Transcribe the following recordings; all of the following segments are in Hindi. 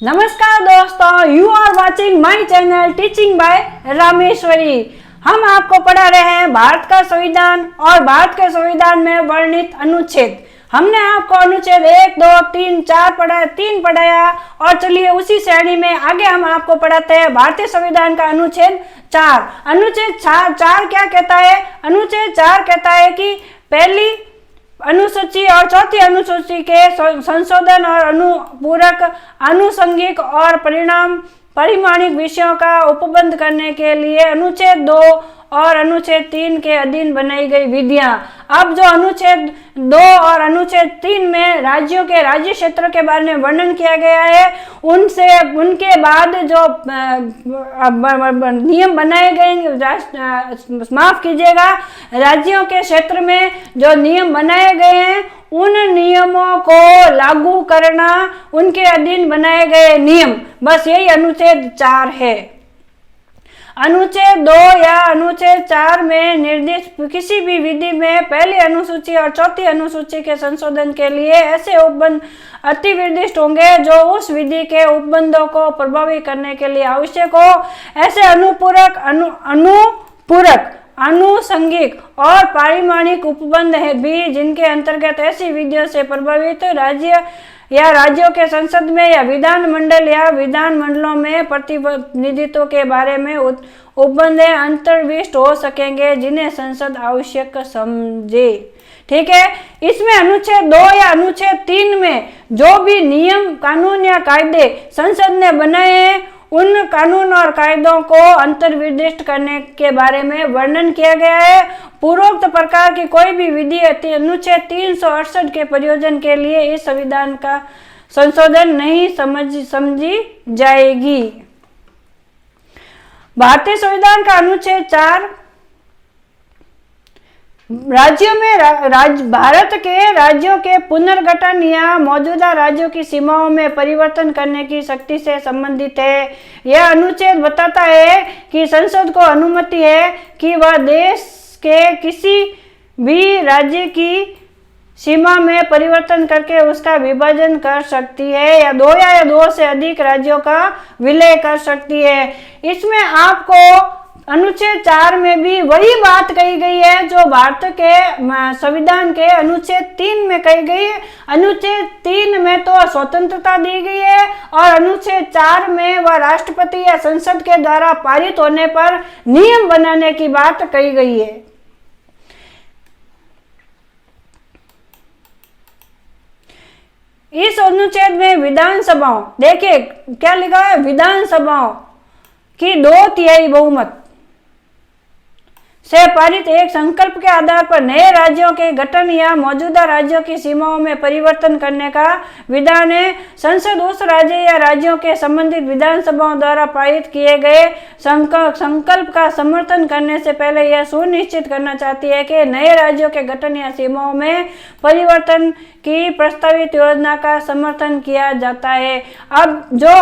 नमस्कार दोस्तों, you are watching my channel teaching by Rameshwari. हम आपको पढ़ा रहे हैं भारत का संविधान और भारत के संविधान में वर्णित अनुच्छेद। हमने आपको अनुच्छेद 1, 2, 3, 4 पढ़ाया, 3 पढ़ाया और चलिए उसी श्रेणी में आगे हम आपको पढ़ाते हैं भारतीय संविधान का अनुच्छेद 4। अनुच्छेद 4 क्या कहता है? अनुच्छेद 4 कहता है कि पहली अनुसूची और चौथी अनुसूची के संशोधन और अनुपूरक, आनुषंगिक और परिमाणिक विषयों का उपबंध करने के लिए अनुच्छेद 2 और अनुच्छेद 3 के अधीन बनाई गई विधियां। अब जो अनुच्छेद 2 और अनुच्छेद 3 में राज्यों के राज्य क्षेत्र के बारे में वर्णन किया गया है, उनके बाद जो नियम बनाए गए, माफ कीजिएगा, राज्यों के क्षेत्र में जो नियम बनाए गए हैं उन नियमों को लागू करना, उनके अधीन बनाए गए नियम, बस यही अनुच्छेद 4 है। अनुच्छेद 2 या अनुच्छेद 4 में निर्दिष्ट किसी भी विधि में पहली अनुसूची और चौथी अनुसूची के संशोधन के लिए ऐसे उपबंध अतिनिर्दिष्ट होंगे जो उस विधि के उपबंधों को प्रभावी करने के लिए आवश्यक हो। ऐसे अनुपूरक, आनुषंगिक और परिमाणिक उपबंध है भी, जिनके अंतर्गत ऐसी विधियों से प्रभावित राज्य या राज्यों के संसद में या विधान मंडल या विधान मंडलों में प्रतिनिधित्व के बारे में उपबंध अंतर्विष्ट हो सकेंगे, जिन्हें संसद आवश्यक समझे। ठीक है, इसमें अनुच्छेद 2 या अनुच्छेद 3 में जो भी नियम, कानून या कायदे संसद ने बनाए हैं, उन कानून और कायदों को अंतर्निर्दिष्ट करने के बारे में वर्णन किया गया है। पूर्वोक्त प्रकार की कोई भी विधि अनुच्छेद 368 के प्रयोजन के लिए इस संविधान का संशोधन नहीं समझी जाएगी। भारतीय संविधान का अनुच्छेद 4 राज्यों में भारत के राज्यों के पुनर्गठन या मौजूदा राज्यों की सीमाओं में परिवर्तन करने की शक्ति से संबंधित है। यह अनुच्छेद बताता है कि संसद को अनुमति है कि वह देश के किसी भी राज्य की सीमा में परिवर्तन करके उसका विभाजन कर सकती है या दो से अधिक राज्यों का विलय कर सकती है। इसमें आपको अनुच्छेद 4 में भी वही बात कही गई है जो भारत के संविधान के अनुच्छेद 3 में कही गई है। अनुच्छेद 3 में तो स्वतंत्रता दी गई है और अनुच्छेद 4 में वह राष्ट्रपति या संसद के द्वारा पारित होने पर नियम बनाने की बात कही गई है। इस अनुच्छेद में विधानसभाओं, देखिए क्या लिखा है, विधानसभाओं की 2/3 बहुमत से पारित एक संकल्प के आधार पर नए राज्यों के गठन या मौजूदा राज्यों की सीमाओं में परिवर्तन करने का विधान है। संसद उस राज्य या राज्यों के संबंधित विधानसभाओं द्वारा पारित किए गए संकल्प का समर्थन करने से पहले यह सुनिश्चित करना चाहती है कि नए राज्यों के गठन या सीमाओं में परिवर्तन की प्रस्तावित योजना का समर्थन किया जाता है। अब जो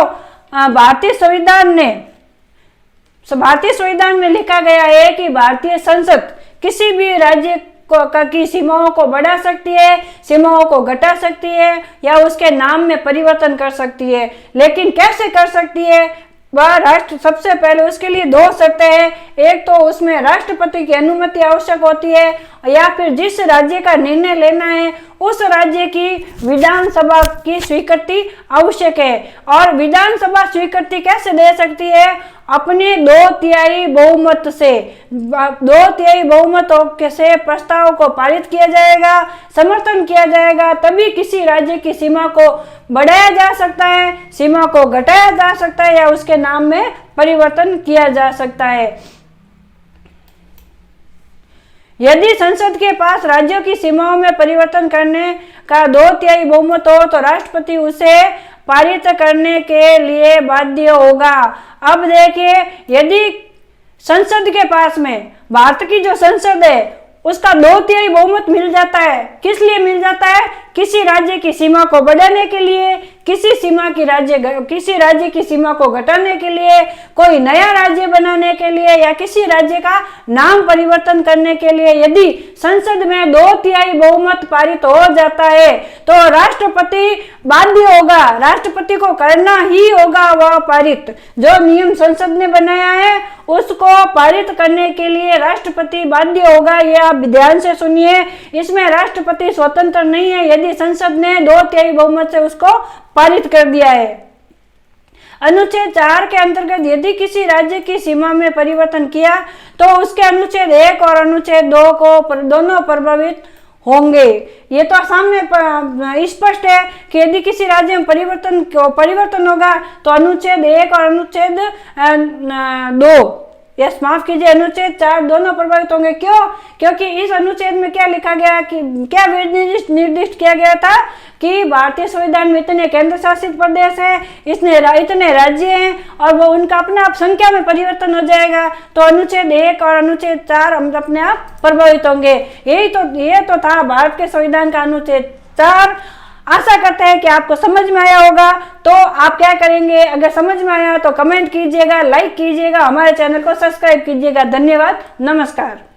भारतीय संविधान में लिखा गया है कि भारतीय संसद किसी भी राज्य की सीमाओं को बढ़ा सकती है, सीमाओं को घटा सकती है या उसके नाम में परिवर्तन कर सकती है, लेकिन कैसे कर सकती है? वह राष्ट्र, सबसे पहले उसके लिए 2 शर्तें हैं। एक तो उसमें राष्ट्रपति की अनुमति आवश्यक होती है या फिर जिस राज्य का निर्णय लेना है उस राज्य की विधानसभा की स्वीकृति आवश्यक है। और विधानसभा स्वीकृति कैसे दे सकती है? अपने 2/3 बहुमत से। 2/3 बहुमत से प्रस्ताव को पारित किया जाएगा, समर्थन किया जाएगा, तभी किसी राज्य की सीमा को बढ़ाया जा सकता है, सीमा को घटाया जा सकता है या उसके नाम में परिवर्तन किया जा सकता है। यदि संसद के पास राज्यों की सीमाओं में परिवर्तन करने का 2/3 बहुमत हो तो राष्ट्रपति उसे पारित करने के लिए बाध्य होगा। अब देखिए, यदि संसद के पास में, भारत की जो संसद है उसका 2/3 बहुमत मिल जाता है, किस लिए मिल जाता है किसी राज्य की सीमा को बढ़ाने के लिए, किसी राज्य की सीमा को घटाने के लिए, कोई नया राज्य बनाने के लिए या किसी राज्य का नाम परिवर्तन करने के लिए यदि संसद में 2/3 बहुमत पारित हो जाता है तो राष्ट्रपति बाध्य होगा, राष्ट्रपति को करना ही होगा वह पारित। जो नियम संसद ने बनाया है उसको पारित करने के लिए राष्ट्रपति बाध्य होगा। ये आप ध्यान से सुनिए, इसमें राष्ट्रपति स्वतंत्र नहीं है यदि संसद ने 2/3 बहुमत से उसको पारित कर दिया है। अनुच्छेद 4 के अंतर्गत यदि किसी राज्य की सीमा में परिवर्तन किया तो उसके अनुच्छेद 1 और अनुच्छेद 2 को दोनों प्रभावित होंगे। ये तो सामने स्पष्ट है कि यदि किसी राज्य में परिवर्तन होगा तो अनुच्छेद 1 और अनुच्छेद 2 यस माफ कीजिए अनुच्छेद 4 दोनों प्रभावित होंगे। क्यों? क्योंकि इस अनुच्छेद में क्या लिखा गया कि क्या निर्दिष्ट किया गया था कि भारतीय संविधान में इतने केंद्र शासित प्रदेश है, इतने राज्य हैं और वो उनका अपने आप संख्या में परिवर्तन हो जाएगा तो अनुच्छेद 1 और अनुच्छेद 4 हम अपने आप प्रभावित होंगे। ये तो था भारत के संविधान का अनुच्छेद 4। आशा करते हैं कि आपको समझ में आया होगा। तो आप क्या करेंगे, अगर समझ में आया तो कमेंट कीजिएगा, लाइक कीजिएगा, हमारे चैनल को सब्सक्राइब कीजिएगा। धन्यवाद, नमस्कार।